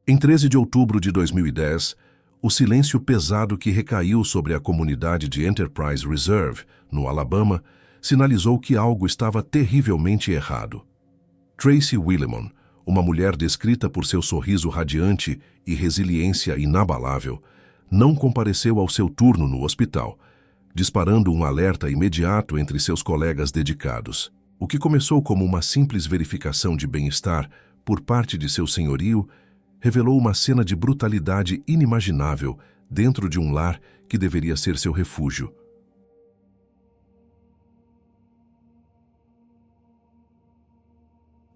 Em 13 de outubro de 2010, o silêncio pesado que recaiu sobre a comunidade de Enterprise Reserve, no Alabama, sinalizou que algo estava terrivelmente errado. Tracy Willimon, uma mulher descrita por seu sorriso radiante e resiliência inabalável, não compareceu ao seu turno no hospital, disparando um alerta imediato entre seus colegas dedicados. O que começou como uma simples verificação de bem-estar por parte de seu senhorio revelou uma cena de brutalidade inimaginável dentro de um lar que deveria ser seu refúgio.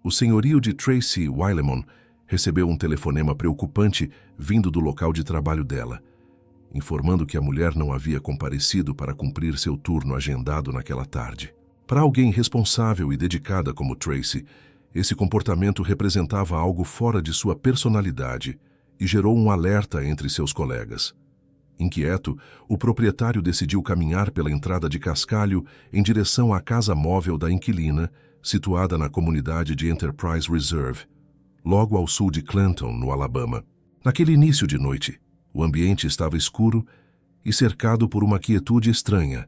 O senhorio de Tracy Willimon recebeu um telefonema preocupante vindo do local de trabalho dela, informando que a mulher não havia comparecido para cumprir seu turno agendado naquela tarde. Para alguém responsável e dedicada como Tracy, esse comportamento representava algo fora de sua personalidade e gerou um alerta entre seus colegas. Inquieto, o proprietário decidiu caminhar pela entrada de cascalho em direção à casa móvel da inquilina, situada na comunidade de Enterprise Reserve, logo ao sul de Clanton, no Alabama. Naquele início de noite, o ambiente estava escuro e cercado por uma quietude estranha,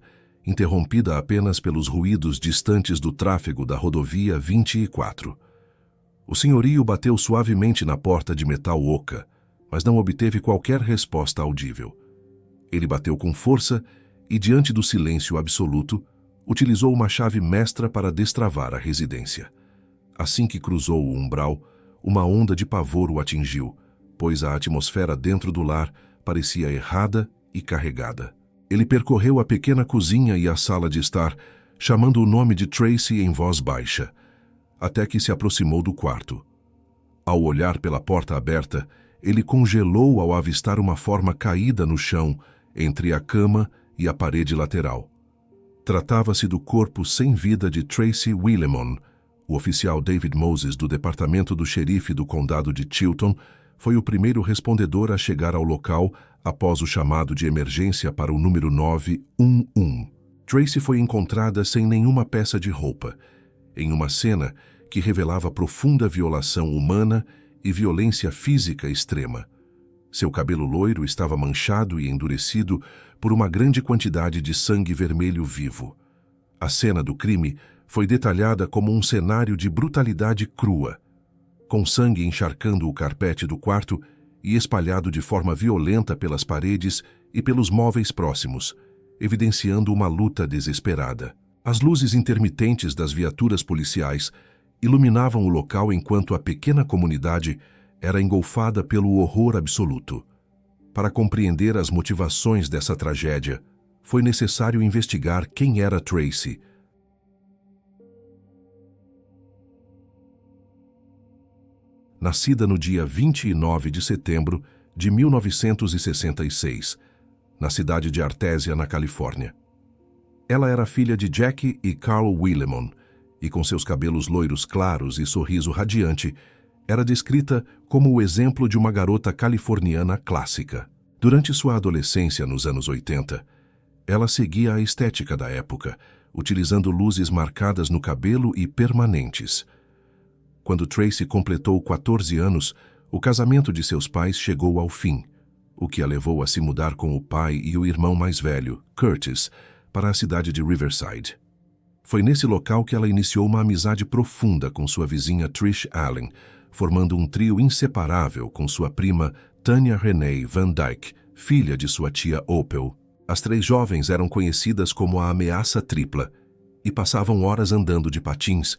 interrompida apenas pelos ruídos distantes do tráfego da rodovia 24. O senhorio bateu suavemente na porta de metal oca, mas não obteve qualquer resposta audível. Ele bateu com força e, diante do silêncio absoluto, utilizou uma chave mestra para destravar a residência. Assim que cruzou o umbral, uma onda de pavor o atingiu, pois a atmosfera dentro do lar parecia errada e carregada. Ele percorreu a pequena cozinha e a sala de estar, chamando o nome de Tracy em voz baixa, até que se aproximou do quarto. Ao olhar pela porta aberta, ele congelou ao avistar uma forma caída no chão, entre a cama e a parede lateral. Tratava-se do corpo sem vida de Tracy Willimon. O oficial David Moses, do departamento do xerife do condado de Chilton, foi o primeiro respondedor a chegar ao local após o chamado de emergência para o número 911. Tracy foi encontrada sem nenhuma peça de roupa, em uma cena que revelava profunda violação humana e violência física extrema. Seu cabelo loiro estava manchado e endurecido por uma grande quantidade de sangue vermelho vivo. A cena do crime foi detalhada como um cenário de brutalidade crua, com sangue encharcando o carpete do quarto e espalhado de forma violenta pelas paredes e pelos móveis próximos, evidenciando uma luta desesperada. As luzes intermitentes das viaturas policiais iluminavam o local enquanto a pequena comunidade era engolfada pelo horror absoluto. Para compreender as motivações dessa tragédia, foi necessário investigar quem era Tracy. Nascida no dia 29 de setembro de 1966, na cidade de Artesia, na Califórnia. Ela era filha de Jackie e Carl Willimon, e com seus cabelos loiros claros e sorriso radiante, era descrita como o exemplo de uma garota californiana clássica. Durante sua adolescência nos anos 80, ela seguia a estética da época, utilizando luzes marcadas no cabelo e permanentes. Quando Tracy completou 14 anos, o casamento de seus pais chegou ao fim, o que a levou a se mudar com o pai e o irmão mais velho, Curtis, para a cidade de Riverside. Foi nesse local que ela iniciou uma amizade profunda com sua vizinha Trish Allen, formando um trio inseparável com sua prima Tanya Renee Van Dyke, filha de sua tia Opal. As três jovens eram conhecidas como a Ameaça Tripla e passavam horas andando de patins,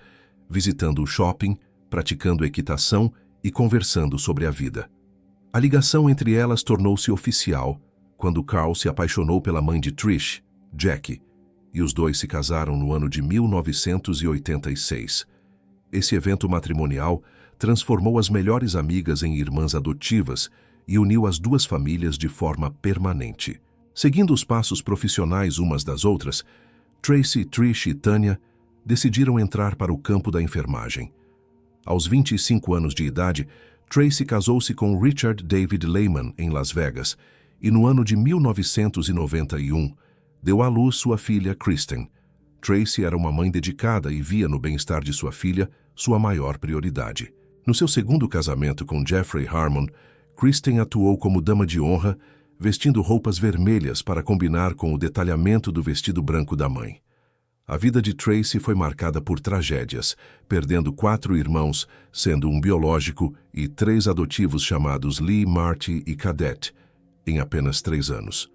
visitando o shopping, praticando equitação e conversando sobre a vida. A ligação entre elas tornou-se oficial quando Carl se apaixonou pela mãe de Trish, Jackie, e os dois se casaram no ano de 1986. Esse evento matrimonial transformou as melhores amigas em irmãs adotivas e uniu as duas famílias de forma permanente. Seguindo os passos profissionais umas das outras, Tracy, Trish e Tanya decidiram entrar para o campo da enfermagem. Aos 25 anos de idade, Tracy casou-se com Richard David Lehman em Las Vegas e no ano de 1991 deu à luz sua filha Kristen. Tracy era uma mãe dedicada e via no bem-estar de sua filha sua maior prioridade. No seu segundo casamento com Jeffrey Harmon, Kristen atuou como dama de honra, vestindo roupas vermelhas para combinar com o detalhamento do vestido branco da mãe. A vida de Tracy foi marcada por tragédias, perdendo 4 irmãos, sendo um biológico, e 3 adotivos chamados Lee, Marty e Cadet, em apenas 3 anos.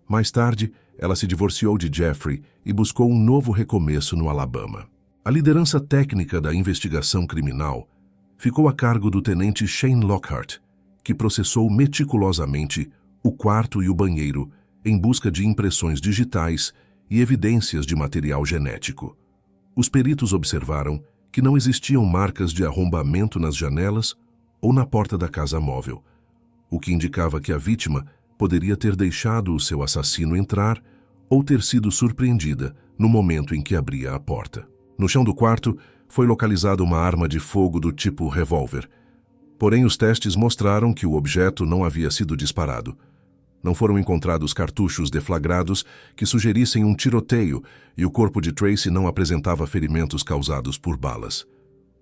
Mais tarde, ela se divorciou de Jeffrey e buscou um novo recomeço no Alabama. A liderança técnica da investigação criminal ficou a cargo do tenente Shane Lockhart, que processou meticulosamente o quarto e o banheiro em busca de impressões digitais e evidências de material genético. Os peritos observaram que não existiam marcas de arrombamento nas janelas ou na porta da casa móvel, o que indicava que a vítima poderia ter deixado o seu assassino entrar ou ter sido surpreendida no momento em que abria a porta. No chão do quarto foi localizada uma arma de fogo do tipo revólver. Porém, os testes mostraram que o objeto não havia sido disparado. Não foram encontrados cartuchos deflagrados que sugerissem um tiroteio e o corpo de Tracy não apresentava ferimentos causados por balas.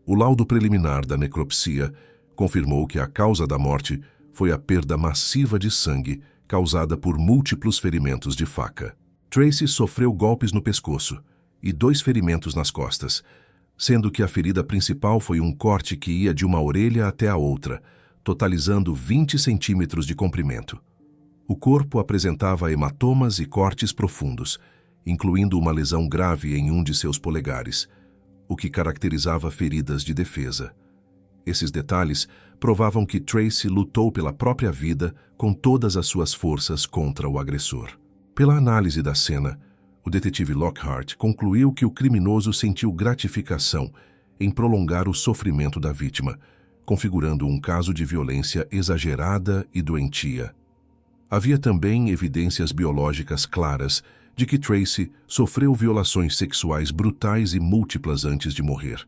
O laudo preliminar da necropsia confirmou que a causa da morte foi a perda massiva de sangue causada por múltiplos ferimentos de faca. Tracy sofreu golpes no pescoço e 2 ferimentos nas costas, sendo que a ferida principal foi um corte que ia de uma orelha até a outra, totalizando 20 centímetros de comprimento. O corpo apresentava hematomas e cortes profundos, incluindo uma lesão grave em um de seus polegares, o que caracterizava feridas de defesa. Esses detalhes provavam que Tracy lutou pela própria vida com todas as suas forças contra o agressor. Pela análise da cena, o detetive Lockhart concluiu que o criminoso sentiu gratificação em prolongar o sofrimento da vítima, configurando um caso de violência exagerada e doentia. Havia também evidências biológicas claras de que Tracy sofreu violações sexuais brutais e múltiplas antes de morrer.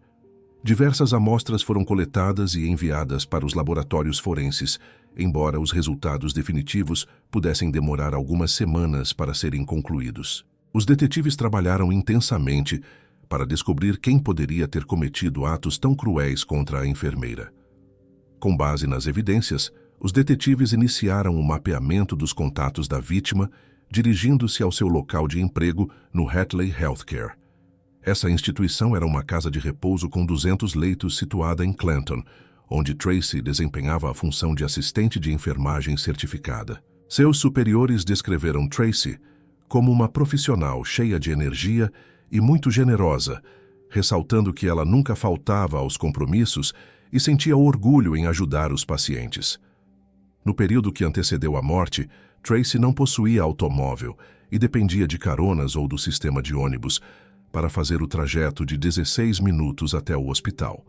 Diversas amostras foram coletadas e enviadas para os laboratórios forenses, embora os resultados definitivos pudessem demorar algumas semanas para serem concluídos. Os detetives trabalharam intensamente para descobrir quem poderia ter cometido atos tão cruéis contra a enfermeira. Com base nas evidências, os detetives iniciaram o mapeamento dos contatos da vítima, dirigindo-se ao seu local de emprego no Hatley Healthcare. Essa instituição era uma casa de repouso com 200 leitos situada em Clanton, onde Tracy desempenhava a função de assistente de enfermagem certificada. Seus superiores descreveram Tracy como uma profissional cheia de energia e muito generosa, ressaltando que ela nunca faltava aos compromissos e sentia orgulho em ajudar os pacientes. No período que antecedeu a morte, Tracy não possuía automóvel e dependia de caronas ou do sistema de ônibus para fazer o trajeto de 16 minutos até o hospital.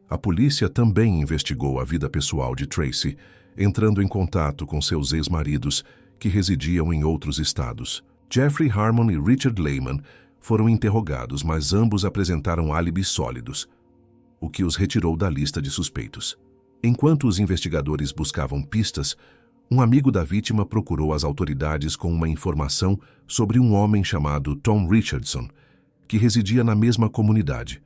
A polícia também investigou a vida pessoal de Tracy, entrando em contato com seus ex-maridos, que residiam em outros estados. Jeffrey Harmon e Richard Lehman foram interrogados, mas ambos apresentaram álibis sólidos, o que os retirou da lista de suspeitos. Enquanto os investigadores buscavam pistas, um amigo da vítima procurou as autoridades com uma informação sobre um homem chamado Tom Richardson, que residia na mesma comunidade.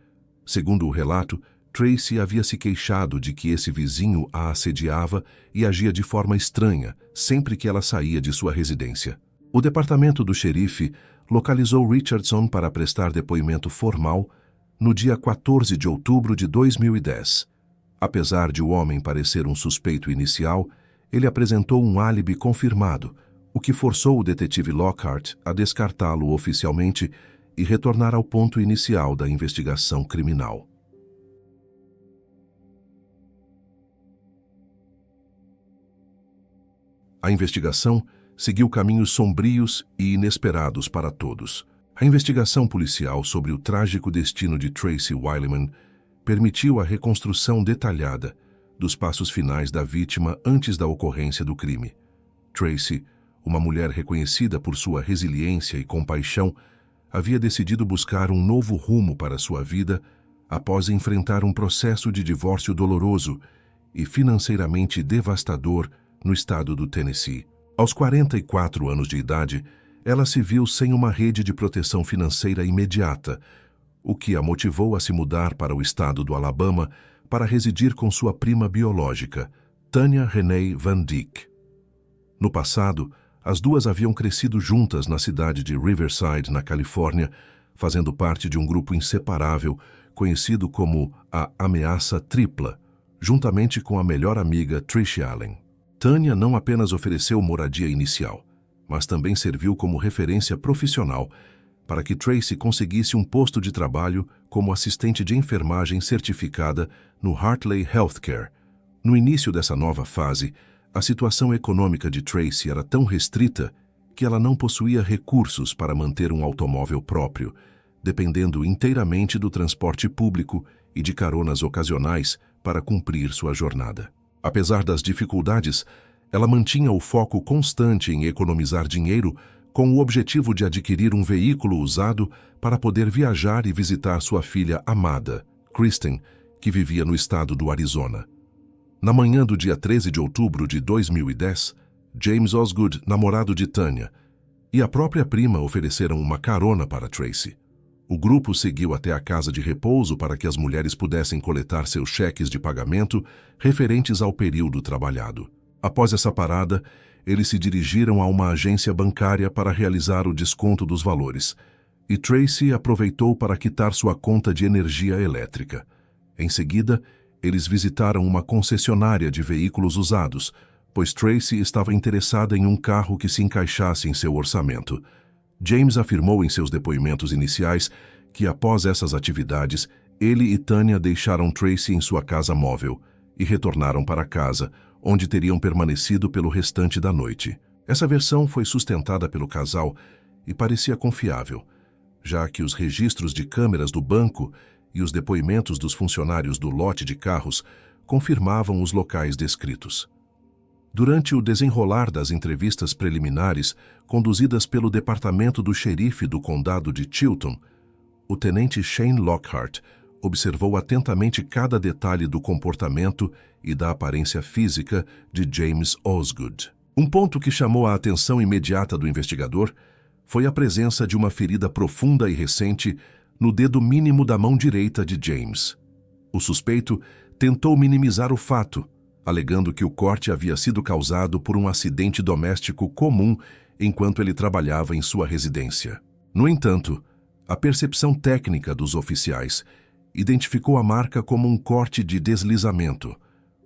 Segundo o relato, Tracy havia se queixado de que esse vizinho a assediava e agia de forma estranha sempre que ela saía de sua residência. O departamento do xerife localizou Richardson para prestar depoimento formal no dia 14 de outubro de 2010. Apesar de o homem parecer um suspeito inicial, ele apresentou um álibi confirmado, o que forçou o detetive Lockhart a descartá-lo oficialmente e retornar ao ponto inicial da investigação criminal. A investigação seguiu caminhos sombrios e inesperados para todos. A investigação policial sobre o trágico destino de Tracy Wileman permitiu a reconstrução detalhada dos passos finais da vítima antes da ocorrência do crime. Tracy, uma mulher reconhecida por sua resiliência e compaixão, havia decidido buscar um novo rumo para sua vida após enfrentar um processo de divórcio doloroso e financeiramente devastador no estado do Tennessee. Aos 44 anos de idade, ela se viu sem uma rede de proteção financeira imediata, o que a motivou a se mudar para o estado do Alabama para residir com sua prima biológica, Tanya Renee Van Dyck. No passado, as duas haviam crescido juntas na cidade de Riverside, na Califórnia, fazendo parte de um grupo inseparável conhecido como a Ameaça Tripla, juntamente com a melhor amiga Trish Allen. Tanya não apenas ofereceu moradia inicial, mas também serviu como referência profissional para que Tracy conseguisse um posto de trabalho como assistente de enfermagem certificada no Hartley Healthcare. No início dessa nova fase, a situação econômica de Tracy era tão restrita que ela não possuía recursos para manter um automóvel próprio, dependendo inteiramente do transporte público e de caronas ocasionais para cumprir sua jornada. Apesar das dificuldades, ela mantinha o foco constante em economizar dinheiro com o objetivo de adquirir um veículo usado para poder viajar e visitar sua filha amada, Kristen, que vivia no estado do Arizona. Na manhã do dia 13 de outubro de 2010, James Osgood, namorado de Tanya, e a própria prima ofereceram uma carona para Tracy. O grupo seguiu até a casa de repouso para que as mulheres pudessem coletar seus cheques de pagamento referentes ao período trabalhado. Após essa parada, eles se dirigiram a uma agência bancária para realizar o desconto dos valores, e Tracy aproveitou para quitar sua conta de energia elétrica. Em seguida, eles visitaram uma concessionária de veículos usados, pois Tracy estava interessada em um carro que se encaixasse em seu orçamento. James afirmou em seus depoimentos iniciais que, após essas atividades, ele e Tanya deixaram Tracy em sua casa móvel e retornaram para casa, onde teriam permanecido pelo restante da noite. Essa versão foi sustentada pelo casal e parecia confiável, já que os registros de câmeras do banco e os depoimentos dos funcionários do lote de carros confirmavam os locais descritos. Durante o desenrolar das entrevistas preliminares conduzidas pelo departamento do xerife do condado de Chilton, o tenente Shane Lockhart observou atentamente cada detalhe do comportamento e da aparência física de James Osgood. Um ponto que chamou a atenção imediata do investigador foi a presença de uma ferida profunda e recente no dedo mínimo da mão direita de James. O suspeito tentou minimizar o fato, alegando que o corte havia sido causado por um acidente doméstico comum enquanto ele trabalhava em sua residência. No entanto, a percepção técnica dos oficiais identificou a marca como um corte de deslizamento,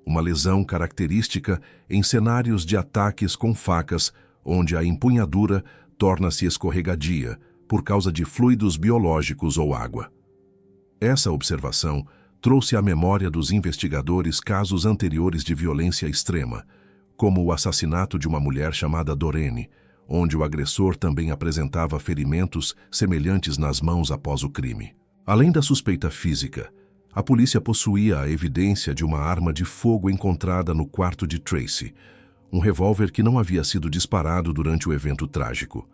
uma lesão característica em cenários de ataques com facas, onde a empunhadura torna-se escorregadia por causa de fluidos biológicos ou água. Essa observação trouxe à memória dos investigadores casos anteriores de violência extrema, como o assassinato de uma mulher chamada Dorene, onde o agressor também apresentava ferimentos semelhantes nas mãos após o crime. Além da suspeita física, a polícia possuía a evidência de uma arma de fogo encontrada no quarto de Tracy, um revólver que não havia sido disparado durante o evento trágico.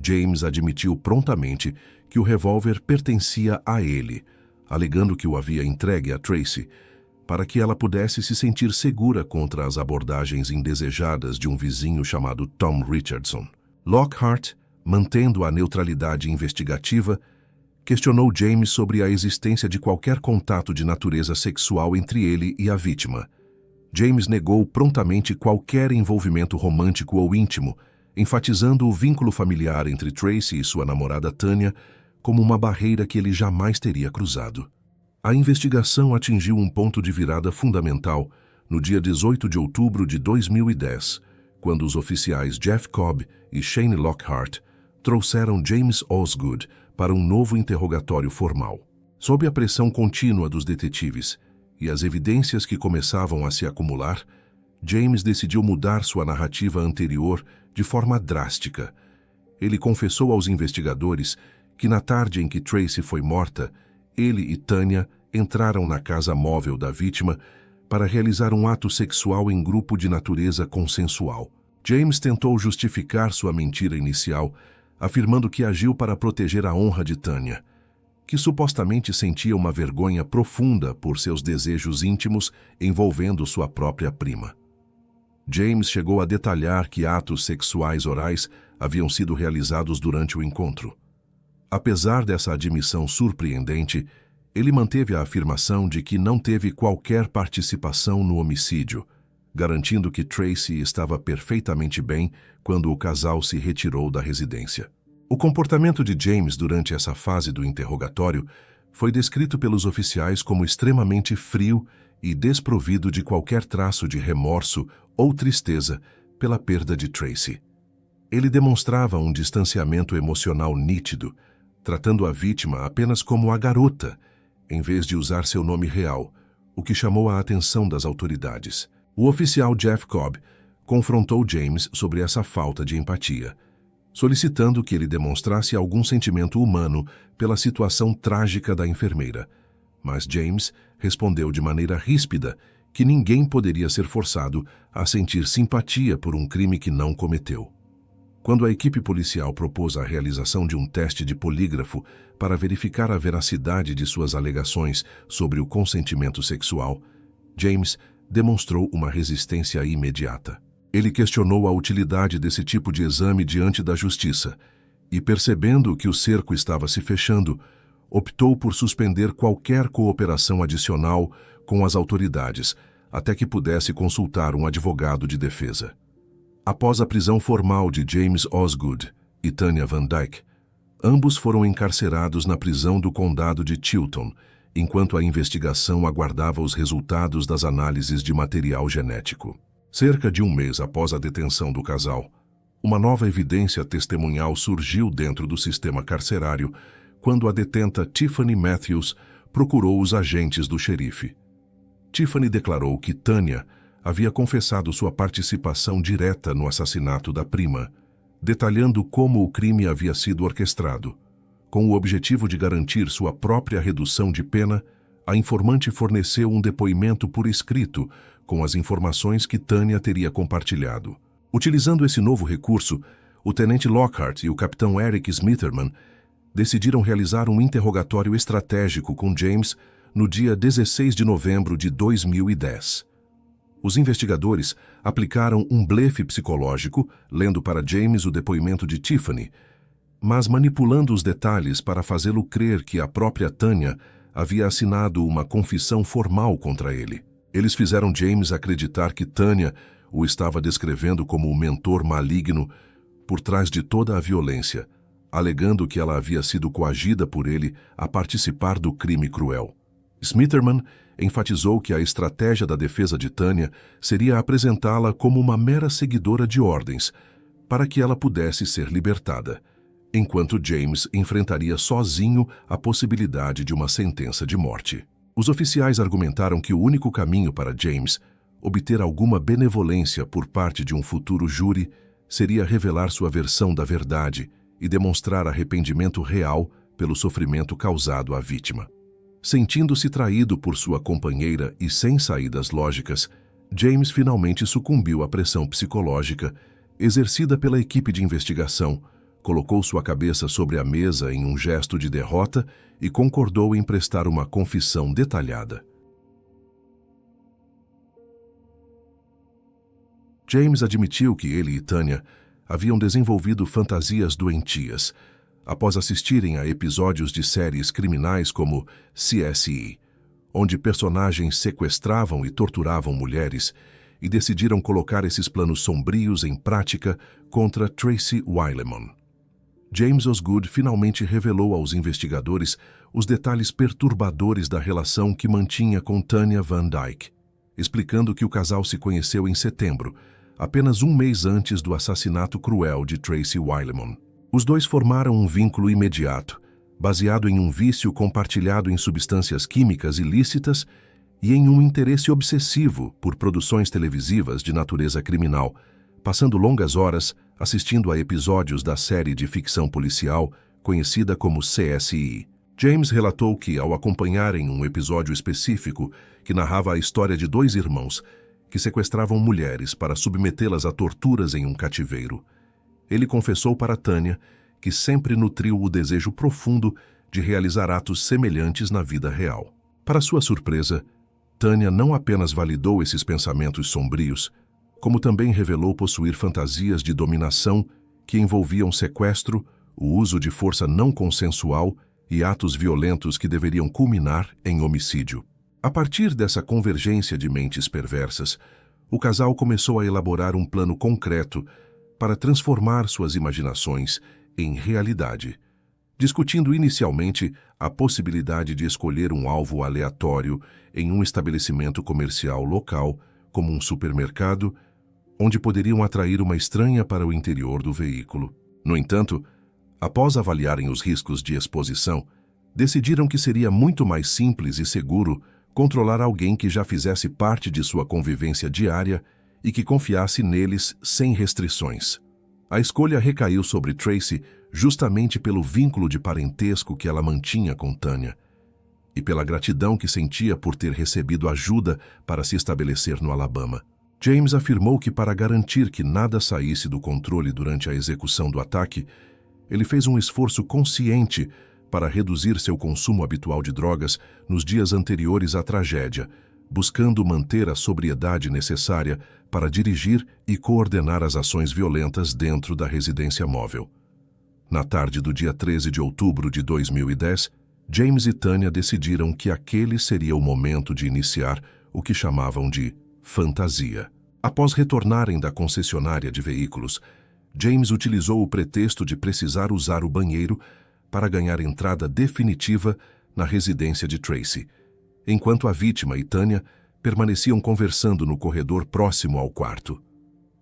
James admitiu prontamente que o revólver pertencia a ele, alegando que o havia entregue a Tracy para que ela pudesse se sentir segura contra as abordagens indesejadas de um vizinho chamado Tom Richardson. Lockhart, mantendo a neutralidade investigativa, questionou James sobre a existência de qualquer contato de natureza sexual entre ele e a vítima. James negou prontamente qualquer envolvimento romântico ou íntimo, enfatizando o vínculo familiar entre Tracy e sua namorada Tanya como uma barreira que ele jamais teria cruzado. A investigação atingiu um ponto de virada fundamental no dia 18 de outubro de 2010, quando os oficiais Jeff Cobb e Shane Lockhart trouxeram James Osgood para um novo interrogatório formal. Sob a pressão contínua dos detetives e as evidências que começavam a se acumular, James decidiu mudar sua narrativa anterior de forma drástica. Ele confessou aos investigadores que na tarde em que Tracy foi morta, ele e Tanya entraram na casa móvel da vítima para realizar um ato sexual em grupo de natureza consensual. James tentou justificar sua mentira inicial, afirmando que agiu para proteger a honra de Tanya, que supostamente sentia uma vergonha profunda por seus desejos íntimos envolvendo sua própria prima. James chegou a detalhar que atos sexuais orais haviam sido realizados durante o encontro. Apesar dessa admissão surpreendente, Ele manteve a afirmação de que não teve qualquer participação no homicídio, garantindo que Tracy estava perfeitamente bem quando o casal se retirou da residência. O comportamento de James durante essa fase do interrogatório foi descrito pelos oficiais como extremamente frio e desprovido de qualquer traço de remorso ou tristeza pela perda de Tracy. Ele demonstrava um distanciamento emocional nítido, tratando a vítima apenas como a garota, em vez de usar seu nome real, o que chamou a atenção das autoridades. O oficial Jeff Cobb confrontou James sobre essa falta de empatia, solicitando que ele demonstrasse algum sentimento humano pela situação trágica da enfermeira. Mas James respondeu de maneira ríspida que ninguém poderia ser forçado a sentir simpatia por um crime que não cometeu. Quando a equipe policial propôs a realização de um teste de polígrafo para verificar a veracidade de suas alegações sobre o consentimento sexual, James demonstrou uma resistência imediata. Ele questionou a utilidade desse tipo de exame diante da justiça e, percebendo que o cerco estava se fechando, optou por suspender qualquer cooperação adicional com as autoridades até que pudesse consultar um advogado de defesa. Após a prisão formal de James Osgood e Tanya Van Dyke, ambos foram encarcerados na prisão do condado de Chilton, enquanto a investigação aguardava os resultados das análises de material genético. Cerca de um mês após a detenção do casal, uma nova evidência testemunhal surgiu dentro do sistema carcerário quando a detenta Tiffany Matthews procurou os agentes do xerife. Tiffany declarou que Tanya havia confessado sua participação direta no assassinato da prima, detalhando como o crime havia sido orquestrado. Com o objetivo de garantir sua própria redução de pena, a informante forneceu um depoimento por escrito com as informações que Tanya teria compartilhado. Utilizando esse novo recurso, o tenente Lockhart e o capitão Eric Smitherman decidiram realizar um interrogatório estratégico com James no dia 16 de novembro de 2010. Os investigadores aplicaram um blefe psicológico, lendo para James o depoimento de Tiffany, mas manipulando os detalhes para fazê-lo crer que a própria Tanya havia assinado uma confissão formal contra ele. Eles fizeram James acreditar que Tanya o estava descrevendo como o mentor maligno por trás de toda a violência, alegando que ela havia sido coagida por ele a participar do crime cruel. Smitherman enfatizou que a estratégia da defesa de Tanya seria apresentá-la como uma mera seguidora de ordens, para que ela pudesse ser libertada, enquanto James enfrentaria sozinho a possibilidade de uma sentença de morte. Os oficiais argumentaram que o único caminho para James obter alguma benevolência por parte de um futuro júri seria revelar sua versão da verdade e demonstrar arrependimento real pelo sofrimento causado à vítima. Sentindo-se traído por sua companheira e sem saídas lógicas, James finalmente sucumbiu à pressão psicológica exercida pela equipe de investigação, colocou sua cabeça sobre a mesa em um gesto de derrota e concordou em prestar uma confissão detalhada. James admitiu que ele e Tanya haviam desenvolvido fantasias doentias, após assistirem a episódios de séries criminais como CSI, onde personagens sequestravam e torturavam mulheres, e decidiram colocar esses planos sombrios em prática contra Tracy Wilemon. James Osgood finalmente revelou aos investigadores os detalhes perturbadores da relação que mantinha com Tanya Van Dyke, explicando que o casal se conheceu em setembro, apenas um mês antes do assassinato cruel de Tracy Wilemon. Os dois formaram um vínculo imediato, baseado em um vício compartilhado em substâncias químicas ilícitas e em um interesse obsessivo por produções televisivas de natureza criminal, passando longas horas assistindo a episódios da série de ficção policial conhecida como CSI. James relatou que, ao acompanharem um episódio específico que narrava a história de dois irmãos que sequestravam mulheres para submetê-las a torturas em um cativeiro, ele confessou para Tanya que sempre nutriu o desejo profundo de realizar atos semelhantes na vida real. Para sua surpresa, Tanya não apenas validou esses pensamentos sombrios, como também revelou possuir fantasias de dominação que envolviam sequestro, o uso de força não consensual e atos violentos que deveriam culminar em homicídio. A partir dessa convergência de mentes perversas, o casal começou a elaborar um plano concreto para transformar suas imaginações em realidade, discutindo inicialmente a possibilidade de escolher um alvo aleatório em um estabelecimento comercial local, como um supermercado, onde poderiam atrair uma estranha para o interior do veículo. No entanto, após avaliarem os riscos de exposição, decidiram que seria muito mais simples e seguro controlar alguém que já fizesse parte de sua convivência diária e que confiasse neles sem restrições. A escolha recaiu sobre Tracy justamente pelo vínculo de parentesco que ela mantinha com Tanya e pela gratidão que sentia por ter recebido ajuda para se estabelecer no Alabama. James afirmou que, para garantir que nada saísse do controle durante a execução do ataque, ele fez um esforço consciente para reduzir seu consumo habitual de drogas nos dias anteriores à tragédia, buscando manter a sobriedade necessária para dirigir e coordenar as ações violentas dentro da residência móvel. Na tarde do dia 13 de outubro de 2010, James e Tanya decidiram que aquele seria o momento de iniciar o que chamavam de fantasia. Após retornarem da concessionária de veículos, James utilizou o pretexto de precisar usar o banheiro para ganhar entrada definitiva na residência de Tracy, enquanto a vítima e Tanya permaneciam conversando no corredor próximo ao quarto.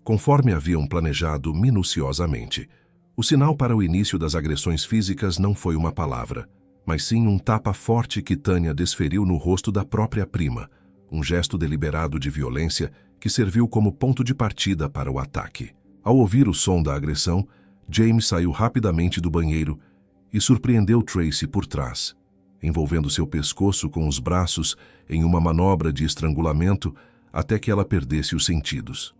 Conforme haviam planejado minuciosamente, o sinal para o início das agressões físicas não foi uma palavra, mas sim um tapa forte que Tanya desferiu no rosto da própria prima, um gesto deliberado de violência que serviu como ponto de partida para o ataque. Ao ouvir o som da agressão, James saiu rapidamente do banheiro e surpreendeu Tracy por trás, envolvendo seu pescoço com os braços em uma manobra de estrangulamento até que ela perdesse os sentidos.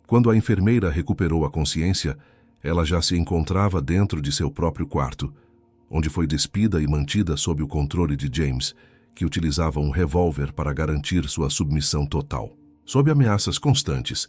Quando a enfermeira recuperou a consciência, ela já se encontrava dentro de seu próprio quarto, onde foi despida e mantida sob o controle de James, que utilizava um revólver para garantir sua submissão total. Sob ameaças constantes,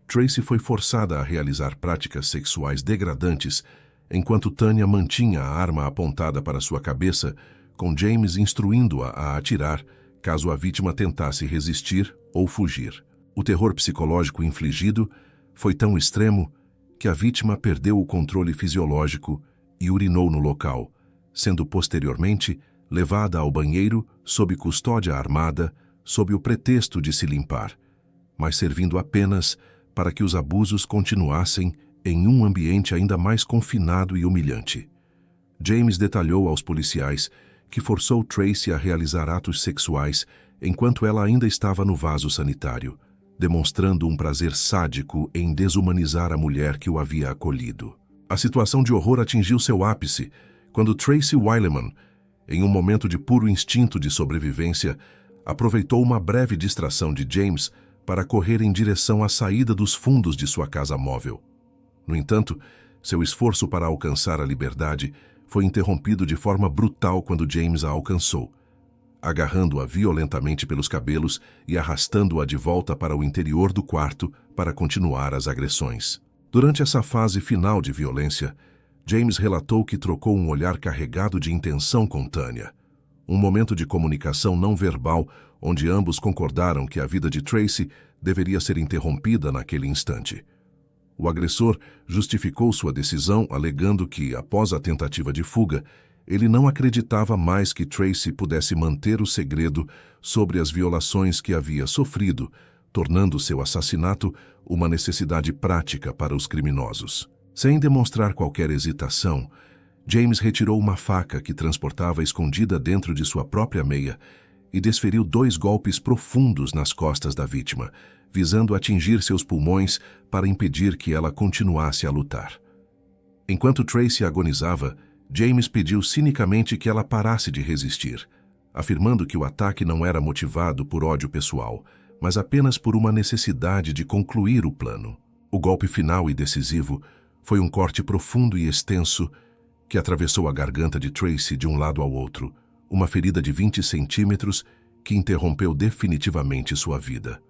Tracy foi forçada a realizar práticas sexuais degradantes, enquanto Tanya mantinha a arma apontada para sua cabeça, com James instruindo-a a atirar caso a vítima tentasse resistir ou fugir. O terror psicológico infligido foi tão extremo que a vítima perdeu o controle fisiológico e urinou no local, sendo posteriormente levada ao banheiro sob custódia armada, sob o pretexto de se limpar, mas servindo apenas para que os abusos continuassem em um ambiente ainda mais confinado e humilhante. James detalhou aos policiais que forçou Tracy a realizar atos sexuais enquanto ela ainda estava no vaso sanitário, demonstrando um prazer sádico em desumanizar a mulher que o havia acolhido. A situação de horror atingiu seu ápice quando Tracy Wileman, em um momento de puro instinto de sobrevivência, aproveitou uma breve distração de James para correr em direção à saída dos fundos de sua casa móvel. No entanto, seu esforço para alcançar a liberdade foi interrompido de forma brutal quando James a alcançou, agarrando-a violentamente pelos cabelos e arrastando-a de volta para o interior do quarto para continuar as agressões. Durante essa fase final de violência, James relatou que trocou um olhar carregado de intenção com Tanya, um momento de comunicação não verbal onde ambos concordaram que a vida de Tracy deveria ser interrompida naquele instante. O agressor justificou sua decisão alegando que, após a tentativa de fuga, ele não acreditava mais que Tracy pudesse manter o segredo sobre as violações que havia sofrido, tornando seu assassinato uma necessidade prática para os criminosos. Sem demonstrar qualquer hesitação, James retirou uma faca que transportava escondida dentro de sua própria meia e desferiu 2 golpes profundos nas costas da vítima, visando atingir seus pulmões para impedir que ela continuasse a lutar. Enquanto Tracy agonizava, James pediu cinicamente que ela parasse de resistir, afirmando que o ataque não era motivado por ódio pessoal, mas apenas por uma necessidade de concluir o plano. O golpe final e decisivo foi um corte profundo e extenso que atravessou a garganta de Tracy de um lado ao outro, uma ferida de 20 centímetros que interrompeu definitivamente sua vida.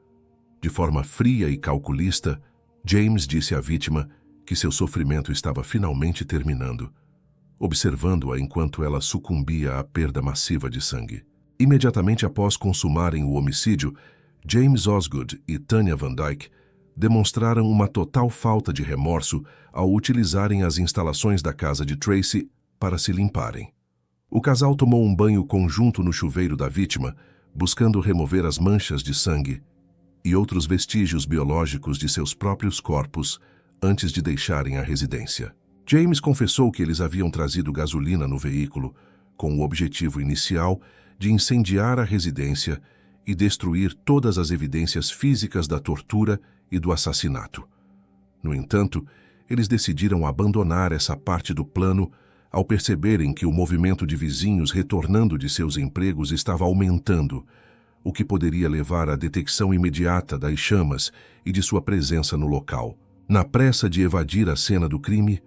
De forma fria e calculista, James disse à vítima que seu sofrimento estava finalmente terminando, observando-a enquanto ela sucumbia à perda massiva de sangue. Imediatamente após consumarem o homicídio, James Osgood e Tanya Van Dyke demonstraram uma total falta de remorso ao utilizarem as instalações da casa de Tracy para se limparem. O casal tomou um banho conjunto no chuveiro da vítima, buscando remover as manchas de sangue e outros vestígios biológicos de seus próprios corpos antes de deixarem a residência. James confessou que eles haviam trazido gasolina no veículo com o objetivo inicial de incendiar a residência e destruir todas as evidências físicas da tortura e do assassinato. No entanto, eles decidiram abandonar essa parte do plano ao perceberem que o movimento de vizinhos retornando de seus empregos estava aumentando, o que poderia levar à detecção imediata das chamas e de sua presença no local. Na pressa de evadir a cena do crime,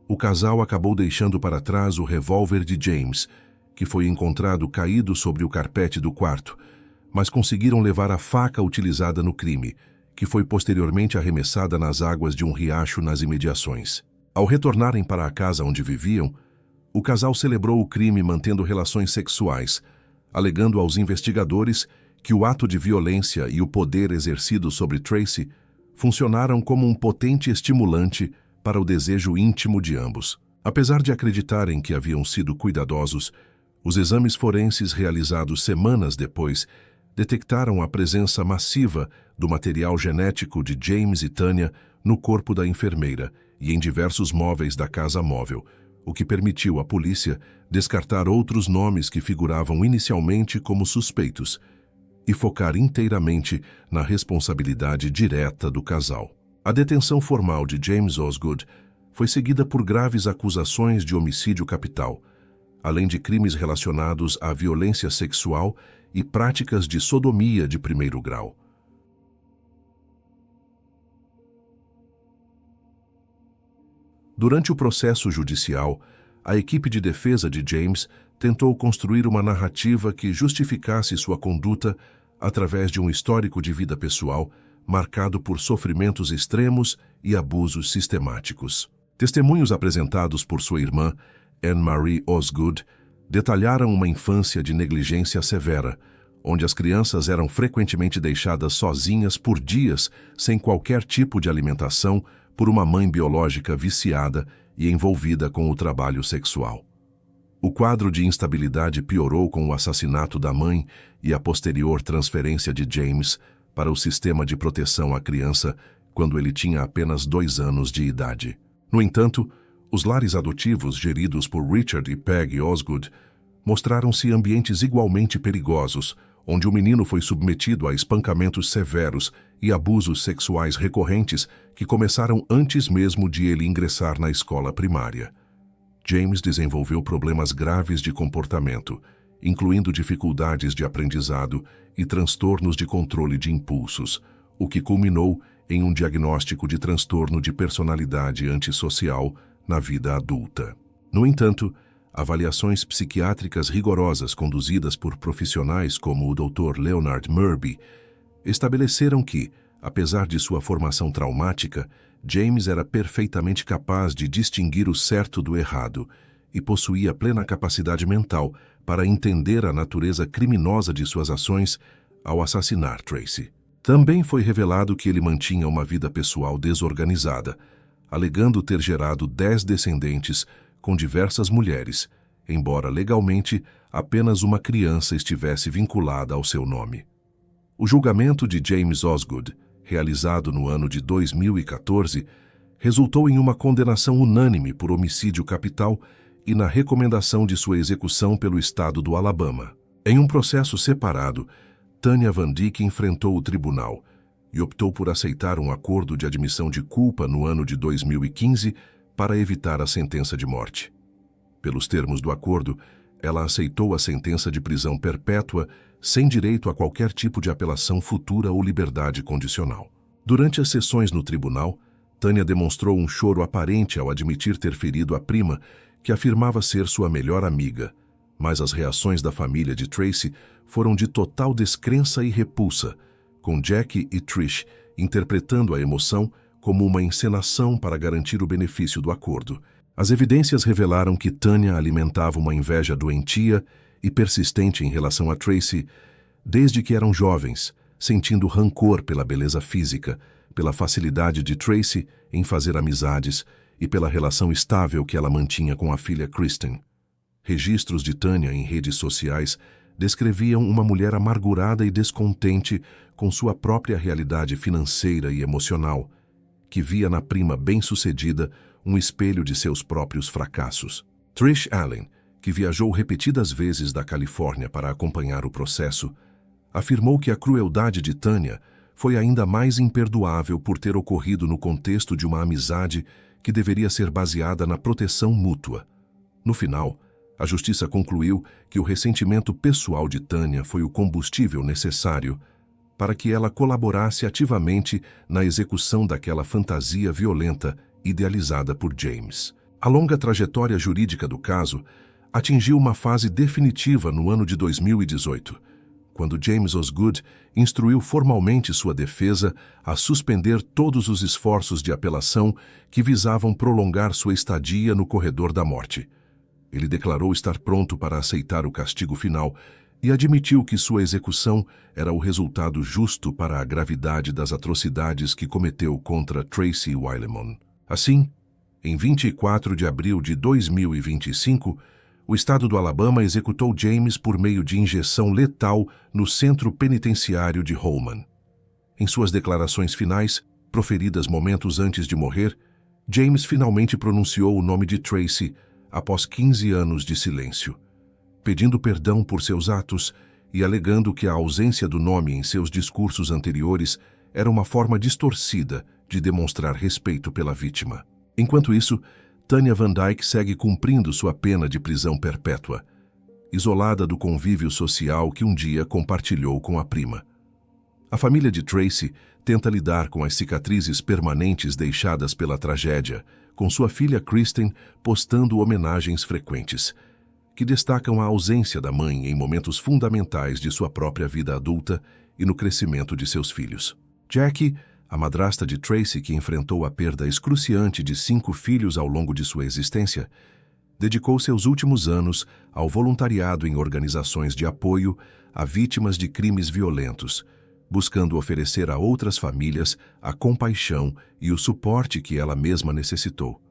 o casal acabou deixando para trás o revólver de James, que foi encontrado caído sobre o carpete do quarto, mas conseguiram levar a faca utilizada no crime, que foi posteriormente arremessada nas águas de um riacho nas imediações. Ao retornarem para a casa onde viviam, o casal celebrou o crime mantendo relações sexuais, alegando aos investigadores que o ato de violência e o poder exercido sobre Tracy funcionaram como um potente estimulante para o desejo íntimo de ambos. Apesar de acreditarem que haviam sido cuidadosos, os exames forenses realizados semanas depois detectaram a presença massiva do material genético de James e Tanya no corpo da enfermeira e em diversos móveis da casa móvel, o que permitiu à polícia descartar outros nomes que figuravam inicialmente como suspeitos e focar inteiramente na responsabilidade direta do casal. A detenção formal de James Osgood foi seguida por graves acusações de homicídio capital, além de crimes relacionados à violência sexual e práticas de sodomia de primeiro grau. Durante o processo judicial, a equipe de defesa de James tentou construir uma narrativa que justificasse sua conduta através de um histórico de vida pessoal marcado por sofrimentos extremos e abusos sistemáticos. Testemunhos apresentados por sua irmã, Anne-Marie Osgood, detalharam uma infância de negligência severa, onde as crianças eram frequentemente deixadas sozinhas por dias sem qualquer tipo de alimentação por uma mãe biológica viciada e envolvida com o trabalho sexual. O quadro de instabilidade piorou com o assassinato da mãe e a posterior transferência de James para o sistema de proteção à criança quando ele tinha apenas 2 anos de idade. No entanto, os lares adotivos geridos por Richard e Peggy Osgood mostraram-se ambientes igualmente perigosos, onde o menino foi submetido a espancamentos severos e abusos sexuais recorrentes que começaram antes mesmo de ele ingressar na escola primária. James desenvolveu problemas graves de comportamento, incluindo dificuldades de aprendizado e transtornos de controle de impulsos, o que culminou em um diagnóstico de transtorno de personalidade antissocial na vida adulta. No entanto, avaliações psiquiátricas rigorosas conduzidas por profissionais como o Dr. Leonard Murby estabeleceram que, apesar de sua formação traumática, James era perfeitamente capaz de distinguir o certo do errado e possuía plena capacidade mental para entender a natureza criminosa de suas ações ao assassinar Tracy. Também foi revelado que ele mantinha uma vida pessoal desorganizada, alegando ter gerado 10 descendentes com diversas mulheres, embora legalmente apenas uma criança estivesse vinculada ao seu nome. O julgamento de James Osgood, realizado no ano de 2014, resultou em uma condenação unânime por homicídio capital e na recomendação de sua execução pelo estado do Alabama. Em um processo separado, Tanya Van Dyke enfrentou o tribunal e optou por aceitar um acordo de admissão de culpa no ano de 2015 para evitar a sentença de morte. Pelos termos do acordo, ela aceitou a sentença de prisão perpétua sem direito a qualquer tipo de apelação futura ou liberdade condicional. Durante as sessões no tribunal, Tanya demonstrou um choro aparente ao admitir ter ferido a prima, que afirmava ser sua melhor amiga, mas as reações da família de Tracy foram de total descrença e repulsa, com Jackie e Trish interpretando a emoção como uma encenação para garantir o benefício do acordo. As evidências revelaram que Tanya alimentava uma inveja doentia e persistente em relação a Tracy desde que eram jovens, sentindo rancor pela beleza física, pela facilidade de Tracy em fazer amizades e pela relação estável que ela mantinha com a filha Kristen. Registros de Tanya em redes sociais descreviam uma mulher amargurada e descontente com sua própria realidade financeira e emocional, que via na prima bem-sucedida um espelho de seus próprios fracassos. Trish Allen, que viajou repetidas vezes da Califórnia para acompanhar o processo, afirmou que a crueldade de Tanya foi ainda mais imperdoável por ter ocorrido no contexto de uma amizade que deveria ser baseada na proteção mútua. No final, a justiça concluiu que o ressentimento pessoal de Tanya foi o combustível necessário para que ela colaborasse ativamente na execução daquela fantasia violenta idealizada por James. A longa trajetória jurídica do caso atingiu uma fase definitiva no ano de 2018, quando James Osgood instruiu formalmente sua defesa a suspender todos os esforços de apelação que visavam prolongar sua estadia no corredor da morte. Ele declarou estar pronto para aceitar o castigo final e admitiu que sua execução era o resultado justo para a gravidade das atrocidades que cometeu contra Tracy Wilemon. Assim, em 24 de abril de 2025, o estado do Alabama executou James por meio de injeção letal no centro penitenciário de Holman. Em suas declarações finais, proferidas momentos antes de morrer, James finalmente pronunciou o nome de Tracy após 15 anos de silêncio, pedindo perdão por seus atos e alegando que a ausência do nome em seus discursos anteriores era uma forma distorcida de demonstrar respeito pela vítima. Enquanto isso, Tanya Van Dyke segue cumprindo sua pena de prisão perpétua, isolada do convívio social que um dia compartilhou com a prima. A família de Tracy tenta lidar com as cicatrizes permanentes deixadas pela tragédia, com sua filha Kristen postando homenagens frequentes, que destacam a ausência da mãe em momentos fundamentais de sua própria vida adulta e no crescimento de seus filhos. Jackie, a madrasta de Tracy, que enfrentou a perda excruciante de 5 filhos ao longo de sua existência, dedicou seus últimos anos ao voluntariado em organizações de apoio a vítimas de crimes violentos, buscando oferecer a outras famílias a compaixão e o suporte que ela mesma necessitou.